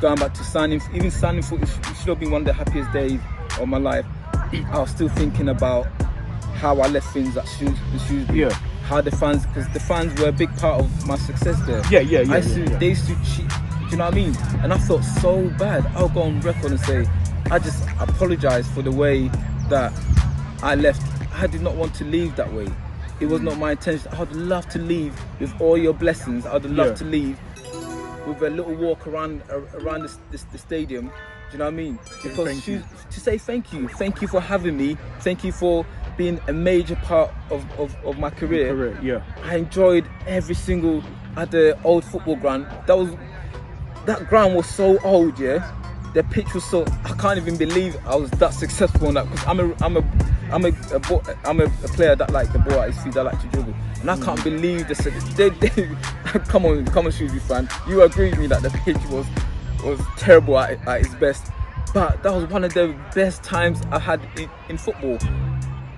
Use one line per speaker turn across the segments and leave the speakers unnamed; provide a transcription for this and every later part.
going back to signing for it should have been one of the happiest days of my life. I was still thinking about how I left things at Shrewsbury.
Yeah.
How the fans, because the fans were a big part of my success there.
Yeah.
They used to cheat, do you know what I mean? And I felt so bad. I'll go on record and say, I just apologise for the way that I left. I did not want to leave that way. It was not my intention. I would love to leave with all your blessings. I would love to leave with a little walk around the stadium. Do you know what I mean? Because to say thank you for having me, thank you for being a major part of my career. I enjoyed every single at the old football ground. That ground was so old, yeah. The pitch was so, I can't even believe I was that successful on that, because I'm a player that like the ball at his feet, that like to dribble, and I can't believe this. Come on, Shrewsbury fan, you agree with me that the pitch was terrible at its best, but that was one of the best times I had in football,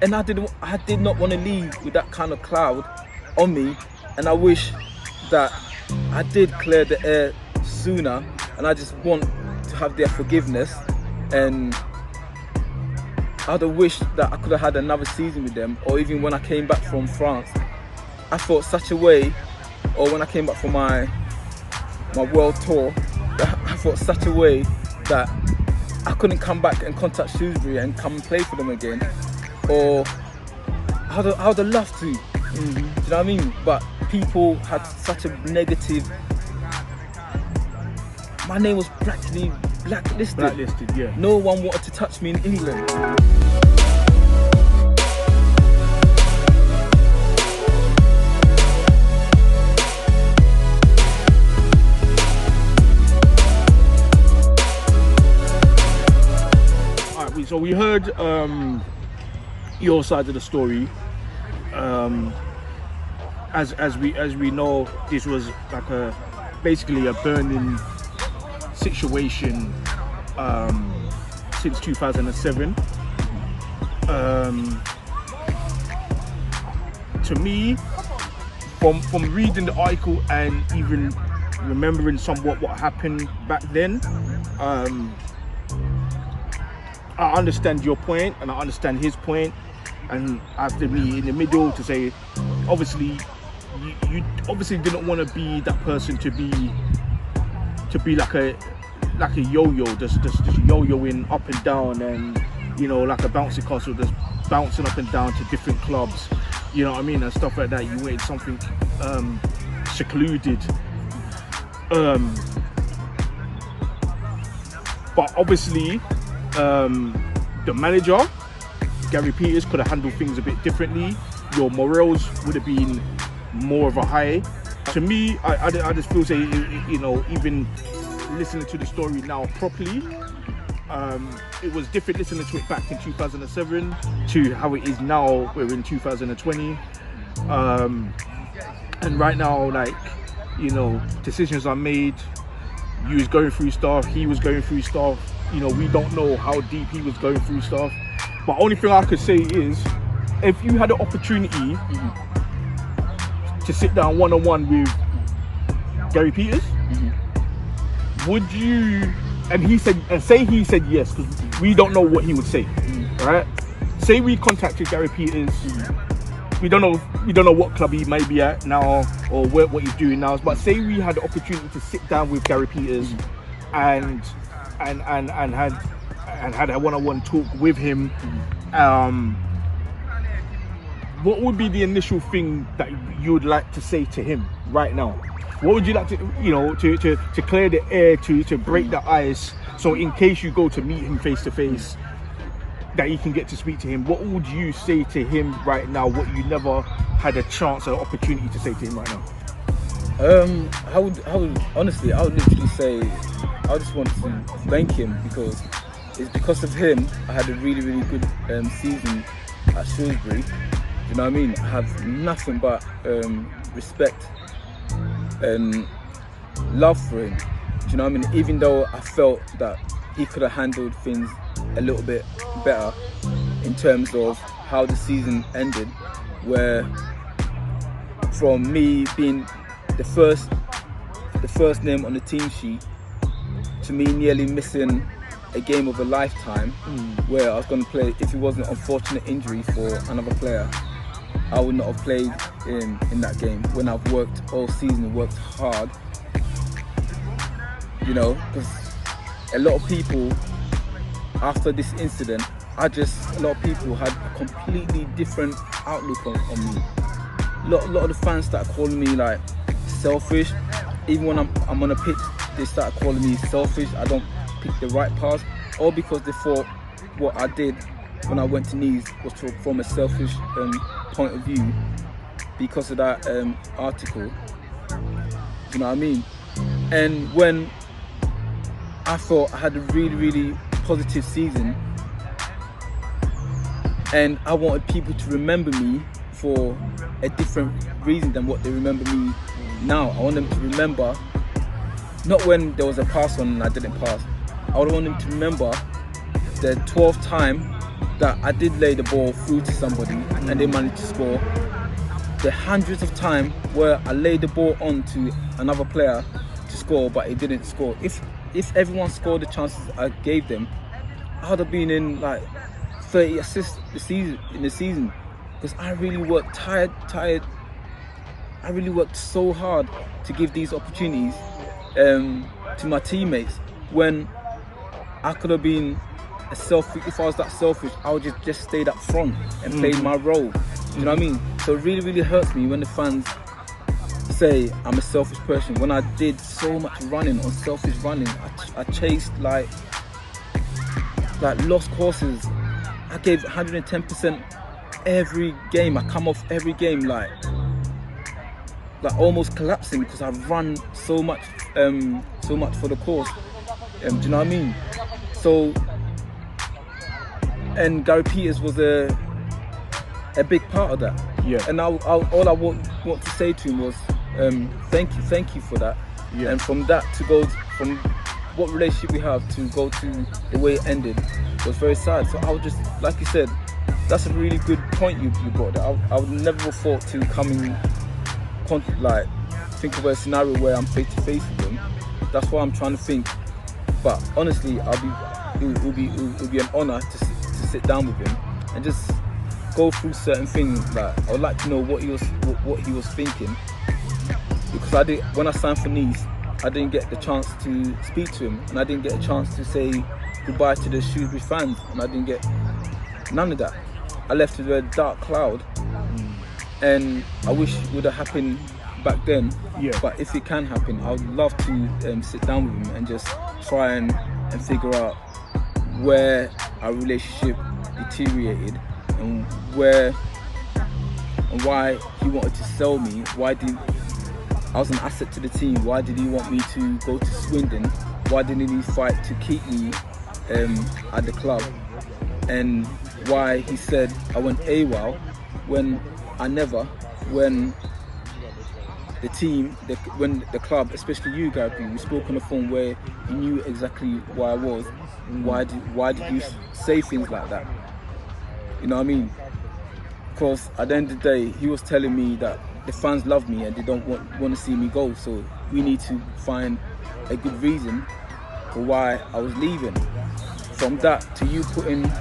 and I did not want to leave with that kind of cloud on me, and I wish that I did clear the air sooner, and I just want to have their forgiveness. And I'd have wished that I could have had another season with them, or even when I came back from France, I felt such a way, or when I came back from my world tour, I felt such a way that I couldn't come back and contact Shrewsbury and come and play for them again, or I'd have loved to. Do you know what I mean? But people had such a negative. My name was practically blacklisted.
Blacklisted, yeah.
No one wanted to touch me in England.
Alright, so we heard your side of the story. As we know, this was like basically a burning situation since 2007. To me, from reading the article and even remembering somewhat what happened back then, I understand your point and I understand his point, and I have to be in the middle to say, obviously you obviously didn't want to be that person to be like a yo-yo, just yo-yoing up and down, and you know, like a bouncy castle, just bouncing up and down to different clubs, you know what I mean, and stuff like that. You wanted something secluded, but obviously the manager Gary Peters could have handled things a bit differently. Your morals would have been more of a high. To me, I just feel, say, you know, even listening to the story now properly, it was different listening to it back in 2007 to how it is now. We're in 2020, and right now, like, you know, decisions are made. You was going through stuff, he was going through stuff. You know, we don't know how deep he was going through stuff. But only thing I could say is, if you had the opportunity to sit down one-on-one with Gary Peters, would you, and he said yes, because we don't know what he would say, right? Say we contacted Gary Peters, we don't know what club he may be at now or what he's doing now, but say we had the opportunity to sit down with Gary Peters and had a one-on-one talk with him, what would be the initial thing that you would like to say to him right now? What would you like to, you know, to clear the air, to break the ice, so in case you go to meet him face to face, that you can get to speak to him? What would you say to him right now, what you never had a chance or opportunity to say to him right now?
I would honestly, I would literally say, I just want to thank him, because it's because of him I had a really, really good season at Shrewsbury. You know what I mean? I have nothing but respect and love for him. Do you know what I mean? Even though I felt that he could have handled things a little bit better in terms of how the season ended, where from me being the first name on the team sheet to me nearly missing a game of a lifetime where I was going to play. If it wasn't an unfortunate injury for another player, I would not have played in that game when I've worked all season, worked hard, you know, because a lot of people after this incident, a lot of people had a completely different outlook on me. A lot of the fans started calling me like selfish. Even when I'm on a pitch, they started calling me selfish. I don't pick the right pass, all because they thought what I did when I went to Nice was from a selfish point of view because of that article. You know what I mean? And when I thought I had a really, really positive season, and I wanted people to remember me for a different reason than what they remember me now. I want them to remember, not when there was a pass on and I didn't pass. I would want them to remember the 12th time that I did lay the ball through to somebody and they managed to score. The hundreds of times where I laid the ball on to another player to score, but he didn't score. If everyone scored the chances I gave them, I would have been in like 30 assists in the season. Because I really worked tired. I really worked so hard to give these opportunities to my teammates, when I could have been if I was that selfish, I would just stayed up front and played my role. You know what I mean? So it really, really hurts me when the fans say I'm a selfish person, when I did so much running, unselfish running. I chased like lost courses. I gave 110% every game. I come off every game like almost collapsing because I run so much for the course. Do you know what I mean? So, and Gary Peters was a big part of that.
Yeah.
And all I want to say to him was thank you for that.
Yeah.
And from that to go from what relationship we have to go to the way it ended was very sad. So I would just, like you said, that's a really good point you brought. I would never have thought to come in think of a scenario where I'm face to face with him. That's why I'm trying to think. But honestly, it will be an honor to sit down with him and just go through certain things. Like, I would like to know what he was thinking, because when I signed for Nice, I didn't get the chance to speak to him, and I didn't get a chance to say goodbye to the Shrewsbury fans, and I didn't get none of that. I left with a dark cloud, and I wish it would have happened back then.
Yeah.
But if it can happen, I would love to sit down with him and just try and figure out where our relationship deteriorated and why he wanted to sell me. I was an asset to the team. Why did he want me to go to Swindon? Why didn't he fight to keep me at the club? And why he said I went AWOL when I never, when the team, when the club, especially you, Gary, we spoke on the phone where you knew exactly where I was. Why did you say things like that? You know what I mean? Because at the end of the day, he was telling me that the fans love me and they don't want to see me go. So we need to find a good reason for why I was leaving. From that to you putting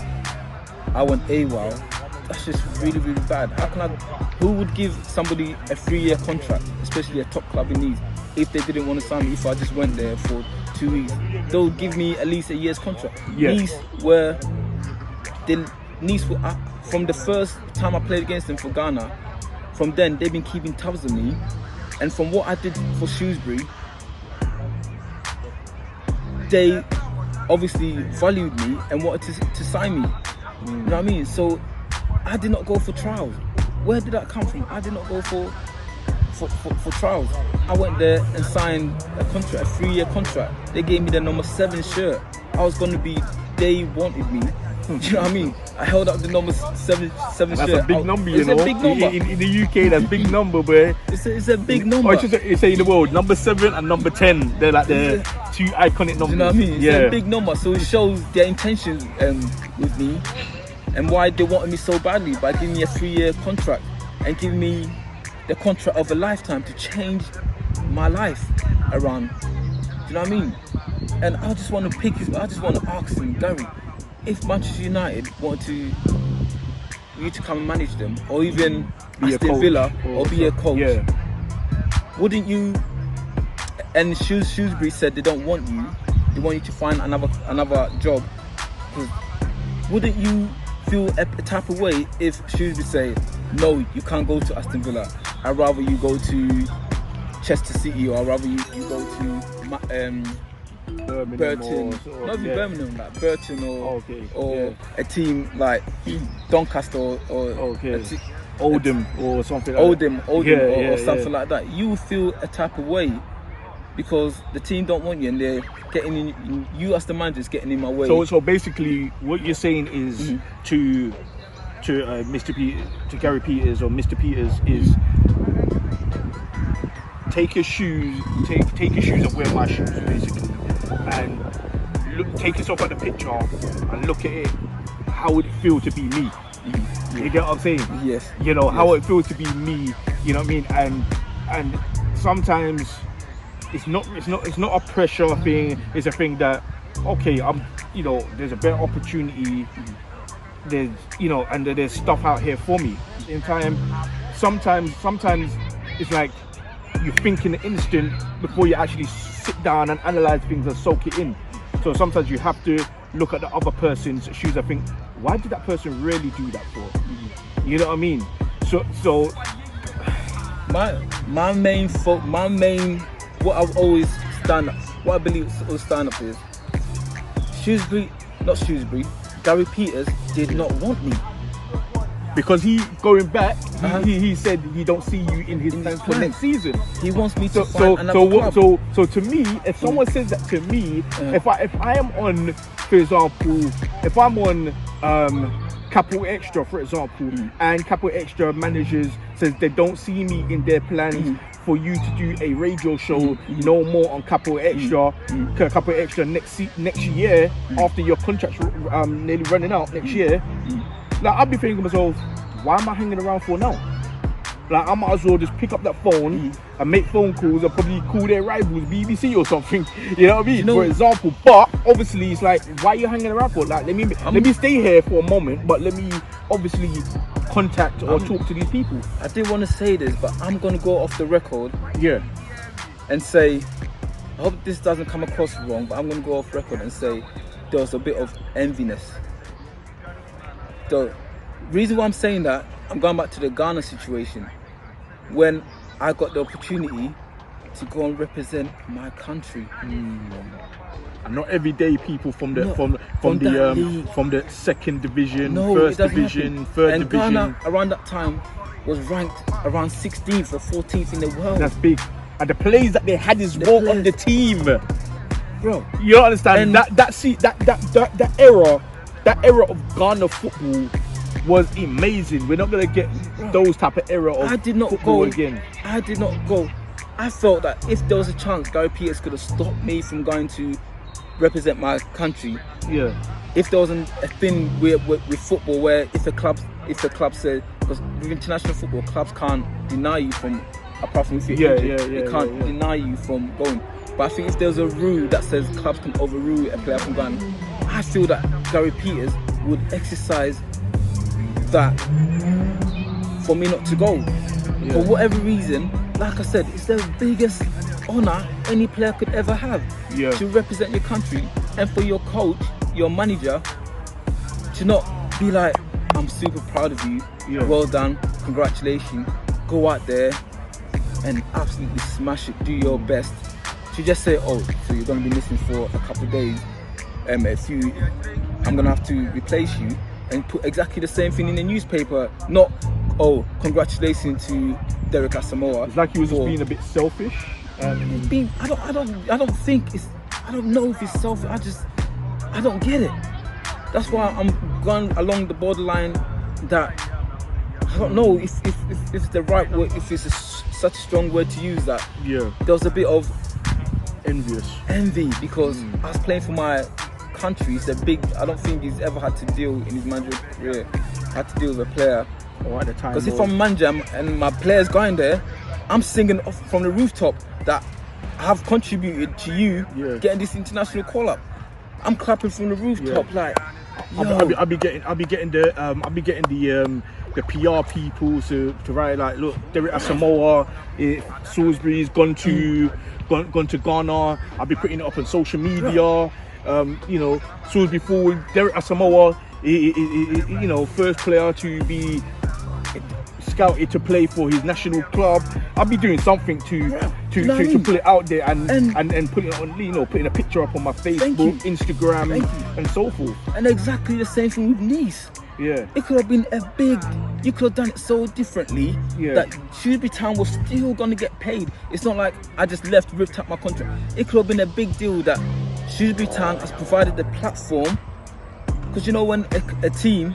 I went AWOL, that's just really, really bad. Who would give somebody a 3-year contract, especially a top club in Nice, if they didn't want to sign me? If I just went there for 2 weeks, they'll give me at least a year's contract.
Yeah.
Nice were from the first time I played against them for Ghana. From then, they've been keeping tabs on me, and from what I did for Shrewsbury, they obviously valued me and wanted to sign me. You know what I mean? So I did not go for trials. Where did that come from? I did not go for trials. I went there and signed a contract, a 3-year contract. They gave me the number 7 shirt. I was going to be, they wanted me. Do you know what I mean? I held up the number 7
That's
shirt.
That's a big number, you know.
It's a big number.
In the UK, that's a big number, but
it's a big number.
It's in the world, number 7 and number 10. They're like the two iconic numbers.
Do you know what I mean? It's
yeah.
a big number, so it shows their intentions with me and why they wanted me so badly by giving me a 3-year contract and giving me the contract of a lifetime to change my life around. Do you know what I mean? And I just want to ask him, Gary, if Manchester United want you to come and manage them, or even
Be a
Aston
coach
Villa,
or
or be a coach,
yeah.
wouldn't you? And Shrewsbury said they don't want you. They want you to find another job. Wouldn't you feel a type of way if Shrewsbury say, no, you can't go to Aston Villa. I'd rather you go to Chester City, or I'd rather you go to
Birmingham
Burton,
or
not even Birmingham, like Burton or
yeah.
a team like Doncaster or
Oldham or something like
Oldham
that.
or something like that. You feel a type of way because the team don't want you, and they're getting in, you as the manager's getting in my way.
So basically, what you're saying is to Gary Peters or Mr. Peters is take your shoes and wear my shoes, basically, and take yourself at the picture and look at it. How would it feel to be me? You get what I'm saying?
Yes.
You know how it feels to be me. You know what I mean? And sometimes it's not a pressure thing. It's a thing that okay, there's a better opportunity. There's and there's stuff out here for me. In time, sometimes it's like you think in the instant before you actually sit down and analyze things and soak it in. So sometimes you have to look at the other person's shoes and think, why did that person really do that for? You know what I mean? So
my main what I've always what I believe will stand up is Gary Peters did not want me.
Because he he said he don't see you in his plans for next season.
He wants me to find another club.
So to me, if someone says that to me, if I am on, for example, if I'm on Capital Extra, for example, and Capital Extra managers says they don't see me in their plans for you to do a radio show no more on Capital Extra, Capital Extra next year after your contract's nearly running out next year. Like, I'll be thinking to myself, why am I hanging around for now? Like, I might as well just pick up that phone and make phone calls and probably call their rivals, BBC or something. You know what I mean? For example. But obviously, it's like, why are you hanging around for? Like, let me stay here for a moment, but let me obviously contact or talk to these people.
I didn't want to say this, but I'm gonna go off the record.
Yeah.
And say, I hope this doesn't come across wrong, but I'm gonna go off record and say there was a bit of enviness. The reason why I'm saying that, I'm going back to the Ghana situation. When I got the opportunity to go and represent my country.
And not everyday people from the second division, first division, third
and
division.
Ghana around that time was ranked around 16th or 14th in the world.
That's big. And the plays that they had is more on the team.
Bro,
you don't understand. And that era of Ghana football was amazing. We're not gonna get those type of era of football again.
I did not go. I felt that if there was a chance, Gary Peters could have stopped me from going to represent my country.
Yeah.
If there wasn't a thing with football where if the club said, because with international football, clubs can't deny you from, apart from if you're injured, they can't deny you from going. But I think if there's a rule that says clubs can overrule a player from going, I feel that Gary Peters would exercise that for me not to go. For whatever reason, like I said, it's the biggest honour any player could ever have to represent your country, and for your coach, your manager, to not be like, I'm super proud of you, well done, congratulations, go out there and absolutely smash it, do your best. To just say, oh, so you're going to be missing for a couple of days, I'm going to have to replace you, and put exactly the same thing in the newspaper, not, oh, congratulations to Derek Asamoah.
It's like he was just being a bit selfish.
I don't think it's, I don't know if it's selfish. I don't get it. That's why I'm going along the borderline that I don't know if it's the right word, if it's such a strong word to use. That there was a bit of envy because I was playing for my country. It's a big, I don't think he's ever had to deal in his managerial career, had to deal with a player.
Or at the time,
because if I'm a manager and my player's going there, I'm singing off from the rooftop that have contributed to you getting this international call up. I'm clapping from the rooftop, like.
I'll be getting the PR people to write like, look, Derek Asamoah, Shrewsbury's gone to Ghana. I'll be putting it up on social media. You know, Shrewsbury forward Derek Asamoah, you know, first player to be scouted to play for his national club. I'll be doing something to put it out there and put it on, you know, putting a picture up on my Facebook, Instagram, and so forth.
And exactly the same thing with Nice.
Yeah,
it could have been you could have done it so differently that Shrewsbury Town was still gonna get paid. It's not like I just ripped up my contract. It could have been a big deal that Shrewsbury Town has provided the platform, because you know when a team,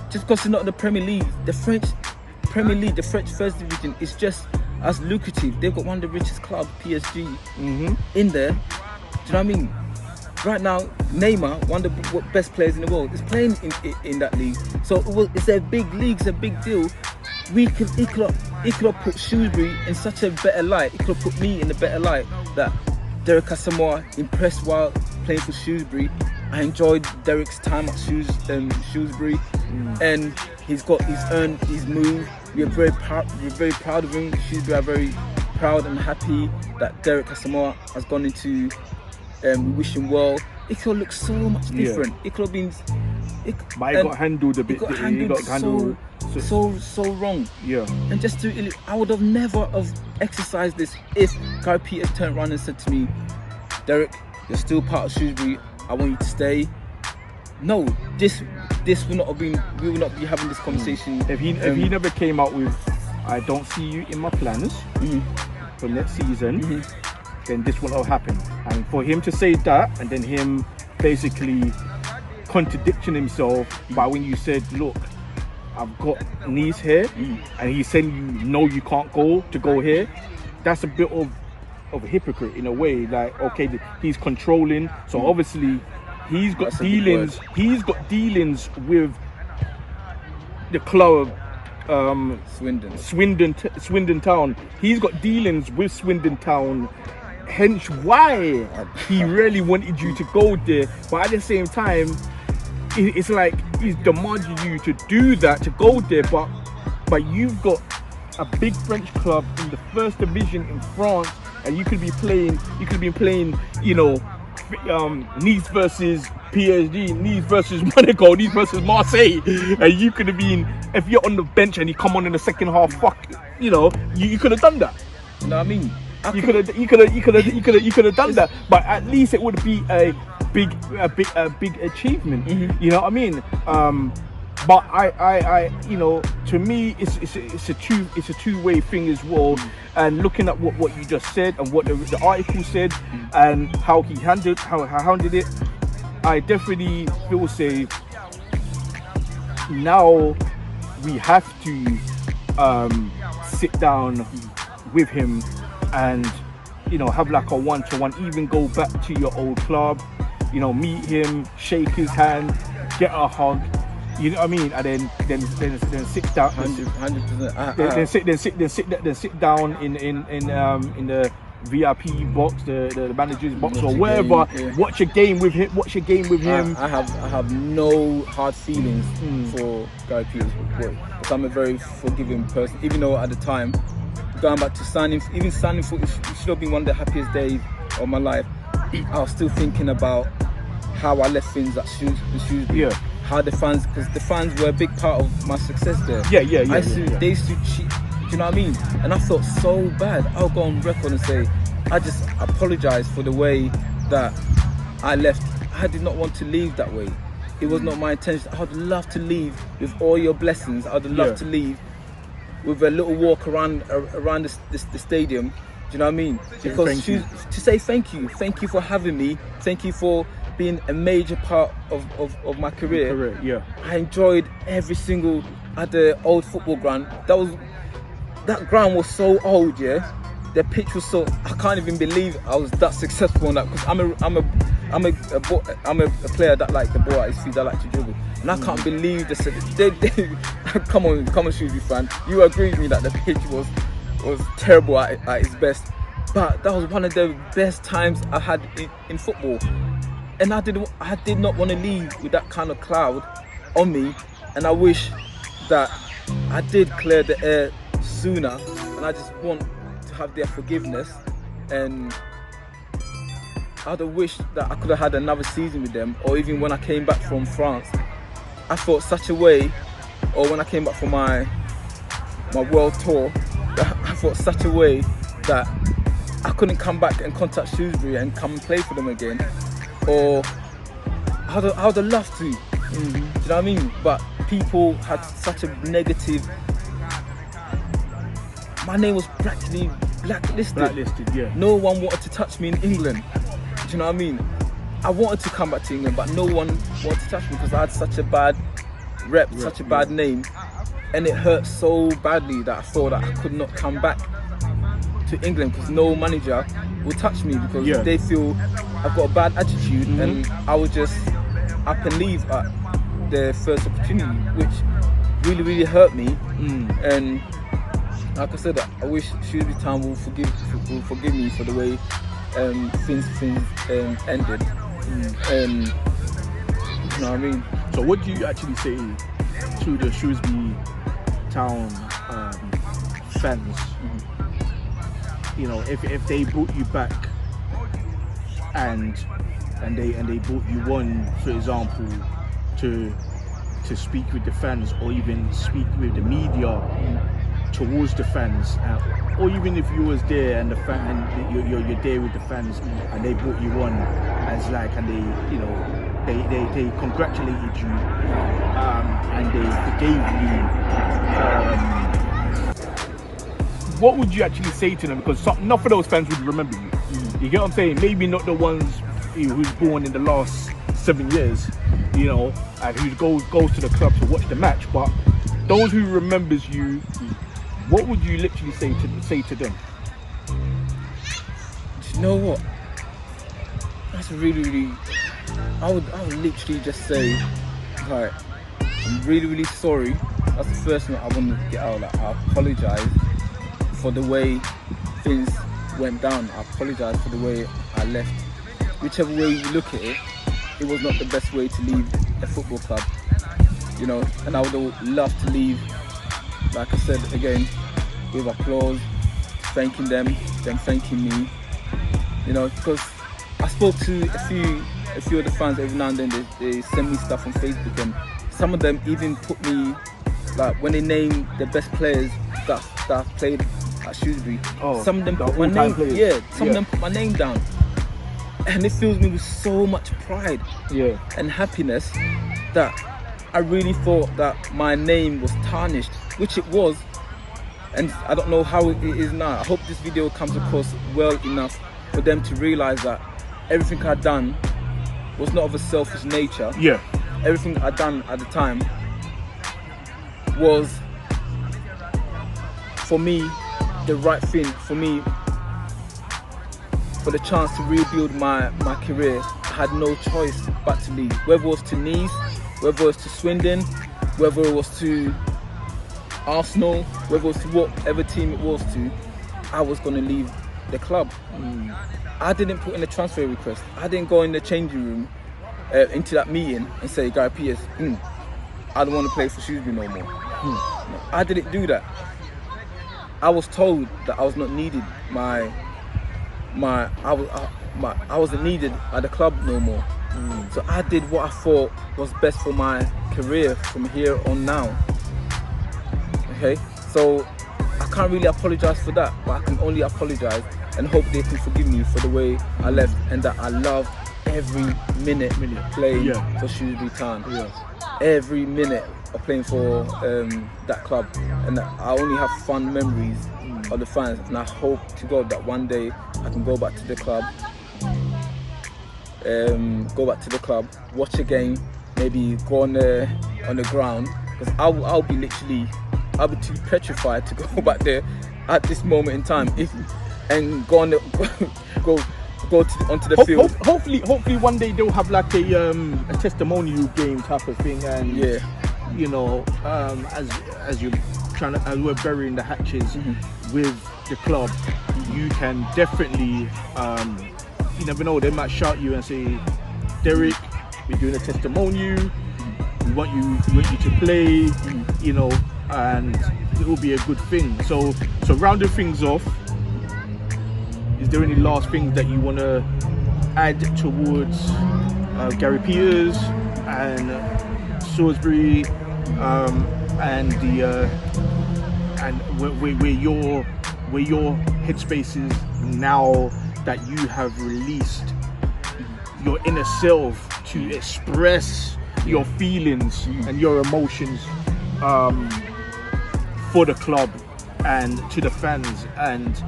just because it's not in the Premier League, the French Premier League, the French First Division is just as lucrative. They've got one of the richest clubs, PSG, in there. Do you know what I mean? Right now, Neymar, one of the best players in the world, is playing in that league. So it's a big league, it's a big deal. It could have put Shrewsbury in such a better light. It could have put me in a better light that Derek Asamoah impressed while playing for Shrewsbury. I enjoyed Derek's time at Shrewsbury, and he's earned his move. We're very proud of him. Shrewsbury are very proud and happy that Derek Asamoah has gone into. We wish him well. It could have looked so much different. It could have been.
But it got handled a bit.
It got handled so wrong.
Yeah.
And just I would have never have exercised this if Guy Peter turned around and said to me, Derek, you're still part of Shrewsbury. I want you to stay. No, this would not have been. We would not be having this conversation.
If he never came out with, I don't see you in my plans for next season, then this wouldn't have happened. And for him to say that, and then him basically contradicting himself by when you said, look, I've got Nice here, and he's saying you can't go here. That's a bit of a hypocrite in a way. Like, okay, he's controlling, so obviously he's got dealings with the club, Swindon Town. He's got dealings with Swindon Town, hence why he really wanted you to go there. But at the same time, it's like he's demanding you to do that, to go there, but you've got a big French club in the first division in France, and you could be playing, you know, Nice versus PSG, Nice versus Monaco, Nice versus Marseille, and you could have been, if you're on the bench and you come on in the second half, you know, you could have done that.
You know what I mean?
You could have done that, but at least it would be a big achievement. You know what I mean? But I you know, to me, it's a two-way thing as well. And looking at what you just said and what the article said and how he handled it, I definitely feel say now we have to sit down with him and, you know, have like a one-to-one, even go back to your old club, you know, meet him, shake his hand, get a hug, you know what I mean, and then sit down,
100%.
Then sit down in the VIP box, the manager's box, or wherever. Watch a game with him.
I have no hard feelings for Guy Peter's report, because I'm a very forgiving person. Even though at the time, going back to signing for, it should have been one of the happiest days of my life. I was still thinking about how I left things at Shrewsbury. How the fans, because the fans were a big part of my success there. They used to cheat. Do you know what I mean? And I felt so bad. I'll go on record and say, I just apologize for the way that I left. I did not want to leave that way. It was not my intention. I would love to leave with all your blessings. I would love to leave with a little walk around the stadium. Do you know what I mean? Because to say thank you for having me, thank you for being a major part of my career. I enjoyed every single at the old football ground. That ground was so old, The pitch was so, I can't even believe I was that successful on that, because I'm a player that like the ball at his feet, that like to dribble, and I can't believe this. Come on, Shrewsbury fan, you agree with me that the pitch was terrible at its best. But that was one of the best times I had in football, and I did not want to leave with that kind of cloud on me. And I wish that I did clear the air sooner, and I just want to have their forgiveness. And I'd have wished that I could have had another season with them, or even when I came back from France, I felt such a way, or when I came back from my world tour, I felt such a way that I couldn't come back and contact Shrewsbury and come and play for them again, or I would have loved to. Do you know what I mean? But people had such a negative. My name was practically blacklisted.
Blacklisted, yeah.
No one wanted to touch me in England. Do you know what I mean? I wanted to come back to England, but no one wanted to touch me because I had such a bad rep, such a bad name, and it hurt so badly that I thought that I could not come back to England because no manager will touch me because they feel I've got a bad attitude, and I would just up and leave at the first opportunity, which really hurt me. And like I said, I wish Shrewsbury Town will forgive me for the way things ended. You know what I mean?
So what do you actually say to the Shrewsbury Town fans? You know, if they brought you back and they brought you on, for example, to speak with the fans, or even speak with the media towards the fans, or even if you was there and the fan and you're there with the fans, and they brought you on as like, and they, you know, they congratulated you, and they forgave you. What would you actually say to them? Because enough of those fans would remember you. You get what I'm saying? Maybe not the ones who's born in the last 7 years, you know, and who goes to the club to watch the match, but those who remembers you, what would you literally say to them?
Do you know what? That's really. I would literally just say, like, I'm really sorry. That's the first thing I want to get out. Like, I apologise for the way things went down. I apologise for the way I left. Whichever way you look at it, it was not the best way to leave a football club, you know. And I would have loved to leave, like I said again, with applause, thanking them thanking me, you know, because I spoke to a few of the fans every now and then. They send me stuff on Facebook, and some of them even put me, like, when they name the best players that played at Shrewsbury, some of them put my name, some of them put my name down, and it fills me with so much pride and happiness that I really thought that my name was tarnished, which it was, and I don't know how it is now. I hope this video comes across well enough for them to realise that everything I'd done was not of a selfish nature. Everything I'd done at the time was, for me, the right thing for me. For the chance to rebuild my career, I had no choice but to leave. Whether it was to Nice, whether it was to Swindon, whether it was to Arsenal, whether it was to whatever team it was to, I was going to leave the club. I didn't put in a transfer request. I didn't go in the changing room into that meeting and say, Guy Pierce, I don't want to play for Shrewsbury no more. No, I didn't do that. I was told that I was not needed. I wasn't needed at the club no more. So I did what I thought was best for my career from here on now. Okay, so I can't really apologise for that, but I can only apologise and hope they can forgive me for the way I left, and that I loved every minute playing for Shrewsbury Town. Every minute of playing for that club, and that I only have fun memories of the fans, and I hope to God that one day I can go back to the club, watch a game, maybe go on the ground, because I'll be too petrified to go back there at this moment in time, and go on onto the field.
Hopefully one day they'll have like a testimonial game type of thing, and you know, as we're burying the hatches with the club, you can definitely, you never know, they might shout you and say, Derek, we're doing a testimonial, we want you to play, you know, and it will be a good thing. So rounding things off, is there any last things that you want to add towards Gary Peters and Shrewsbury, and the and where your headspace is now that you have released your inner self to express your feelings and your emotions for the club and to the fans and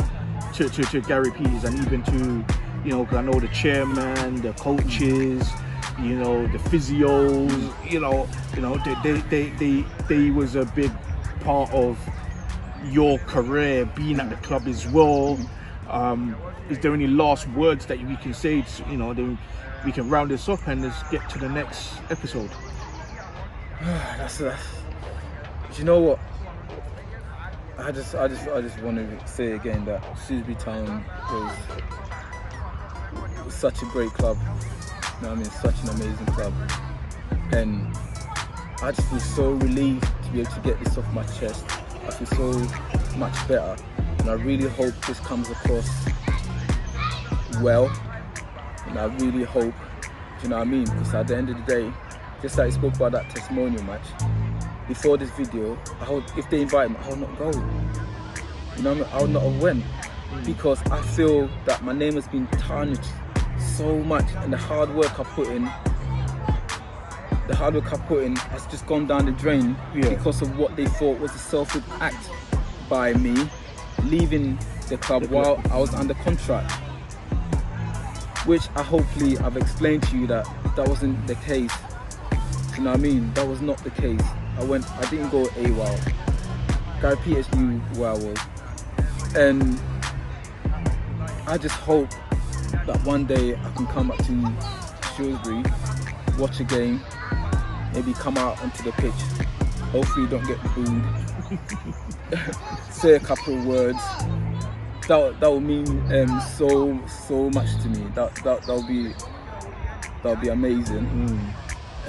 to Gary Peters, and even to, you know, 'cause I know the chairman, the coaches, you know, the physios, you know, they was a big part of your career being at the club as well. Is there any last words that we can say, you know, then we can round this up and let's get to the next episode?
That's you know what? I just want to say again that Shrewsbury Town was such a great club. You know what I mean? Such an amazing club, and I just feel so relieved to be able to get this off my chest. I feel so much better, and I really hope this comes across well. And I really hope, you know what I mean? Because at the end of the day, just like I spoke about that testimonial match, before this video, if they invite me, I would not go. You know what I mean? I would not have went, because I feel that my name has been tarnished so much, and the hard work I put in has just gone down the drain because of what they thought was a selfish act by me leaving the club while I was under contract, which hopefully I've explained to you that wasn't the case. You know what I mean? That was not the case. I didn't go AWOL. Gary Peters knew where I was, and I just hope that one day I can come back to Shrewsbury, watch a game, maybe come out onto the pitch, hopefully don't get booed, say a couple of words. That will mean so much to me. That'll be amazing.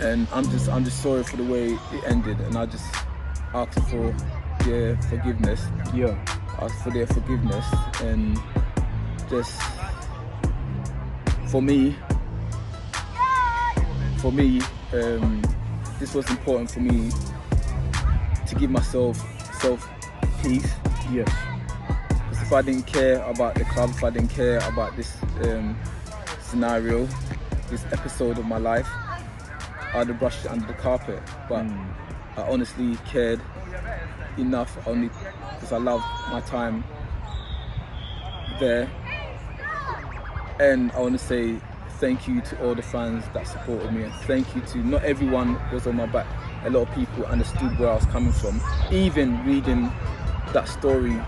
And I'm just sorry for the way it ended, and I just ask for their forgiveness. Ask for their forgiveness, and just for me, this was important for me to give myself peace.
Yes.
Because if I didn't care about the club, if I didn't care about this scenario, this episode of my life, I'd have brushed it under the carpet. But I honestly cared enough, only because I loved my time there. And I want to say thank you to all the fans that supported me, and thank you to, not everyone was on my back. A lot of people understood where I was coming from. Even reading that story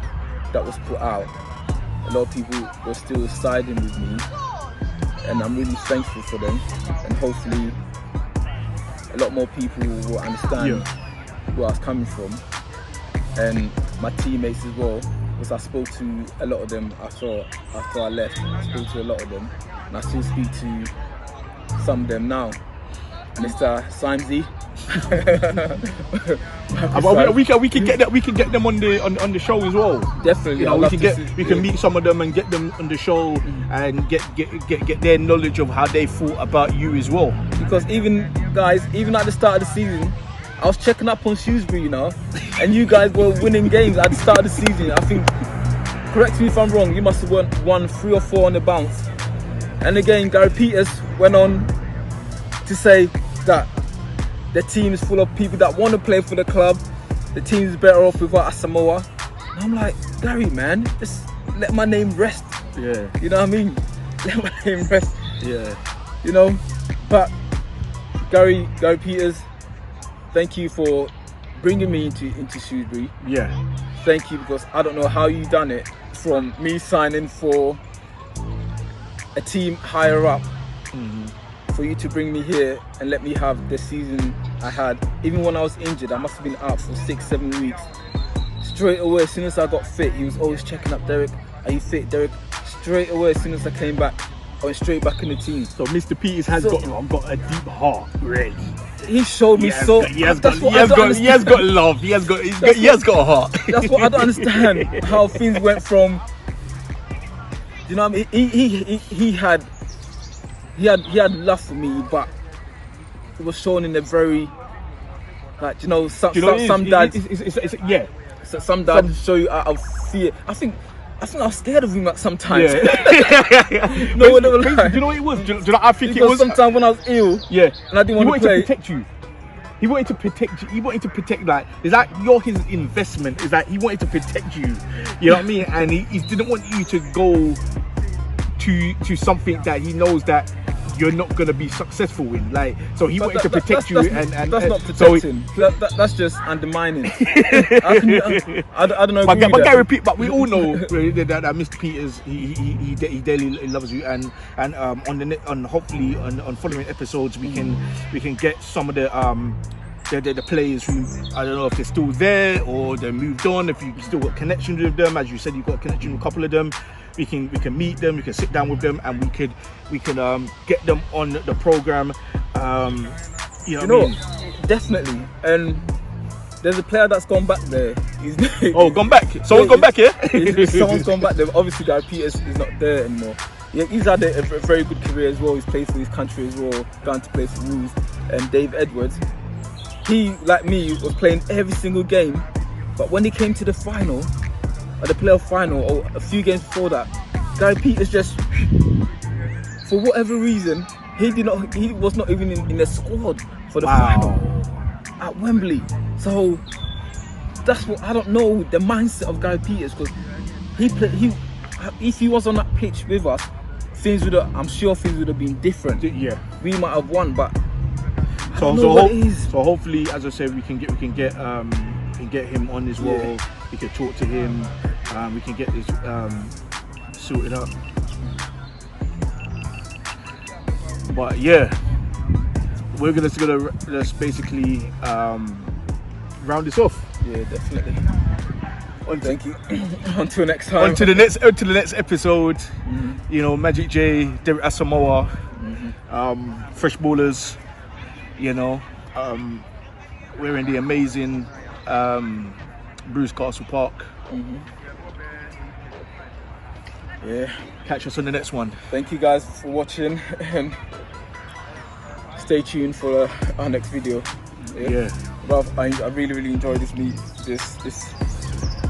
that was put out, a lot of people were still siding with me, and I'm really thankful for them. And hopefully a lot more people will understand where I was coming from, and my teammates as well, because I spoke to a lot of them after I left. I spoke to a lot of them, and I still speak to some of them now. Mr. Simesy.
we can get them on the show as well.
Definitely,
you know, we can meet some of them and get them on the show and get their knowledge of how they thought about you as well.
Because even at the start of the season, I was checking up on Shrewsbury, you know, and you guys were winning games at the start of the season. I think, correct me if I'm wrong, you must have won 3 or 4 on the bounce. And again, Gary Peters went on to say that the team is full of people that want to play for the club. The team is better off without Asamoah. And I'm like, Gary, man, just let my name rest.
Yeah.
You know what I mean? Let my name rest.
Yeah.
You know, but Gary Peters, thank you for bringing me into Shrewsbury.
Yeah.
Thank you, because I don't know how you done it, from me signing for a team higher up, for you to bring me here and let me have the season I had. Even when I was injured, I must have been out for 6-7 weeks. Straight away, as soon as I got fit, he was always checking up, Derek, are you fit? Derek, straight away as soon as I came back, I went straight back in the team.
So Mr. Peters has got a deep heart, really.
He showed me
He has got love. He has got a heart.
That's what I don't understand. How things went from, you know what I mean? He had love for me, but it was shown in a very, like, you know, some dads. Some dads show you out of fear. I think I was scared of him like sometimes.
Yeah.
No,
do you know what it was? Do you know, I think
because
it was
sometimes when I was ill,
yeah,
and I didn't want to play.
To protect you. He wanted to protect you. He wanted to protect, like, is that you're his investment? Is that he wanted to protect you? You know what I mean? And he didn't want you to go to something that he knows that you're not going to be successful in. Like, so he wanted to protect you.
That's not protecting. That's just undermining. I don't know.
But Gary Pete, but we all know that Mr. Peters, he daily loves you, and on hopefully on following episodes we can get some of the players who, I don't know if they're still there or they moved on. If you still got connections with them, as you said, you've got a connection with a couple of them. We can meet them. We can sit down with them, and we can get them on the program. You know,
definitely. And there's a player that's gone back there.
Gone back. Someone's gone back, yeah.
Someone's gone back there. Obviously, Gary Peters is not there anymore. Yeah, he's had a very good career as well. He's played for his country as well. Gone to play for Shrews. And Dave Edwards, he, like me, was playing every single game. But when he came to the final, or the playoff final, or a few games before that, Gary Peters just, for whatever reason, he was not even in the squad for the final at Wembley. So that's what I don't know, the mindset of Gary Peters, because if he was on that pitch with us, I'm sure things would have been different.
Yeah, we
might have won, but
so hopefully, as I said, we can get him on as well. Yeah. We can talk to him. We can get this sorted out. But yeah, we're gonna just basically round this off.
Yeah, definitely. Thank you. Until next time.
Until the next episode. Mm-hmm. You know, Magic J, Derek Asamoah, Fresh Ballers. You know, we're in the amazing Bruce Castle Park.
Mm-hmm. Yeah.
Catch us on the next one.
Thank you guys for watching, and stay tuned for our next video.
Yeah.
Well, I really enjoyed this meet.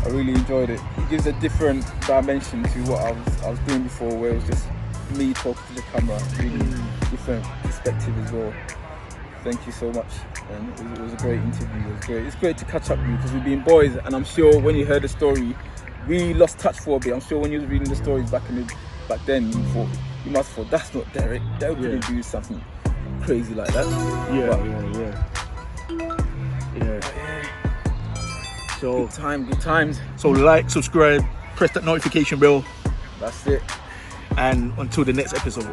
I really enjoyed it. It gives a different dimension to what I was doing before, where it was just me talking to the camera. Really different perspective as well. Thank you so much, and it was a great interview. It was great. It's great to catch up with you because we've been boys, and I'm sure when you heard the story, we lost touch for a bit. I'm sure when you was reading the stories back then, you must have thought, that's not Derek. Derek couldn't do something crazy like that.
Yeah. So
good times.
So like, subscribe, press that notification bell.
That's it.
And until the next episode.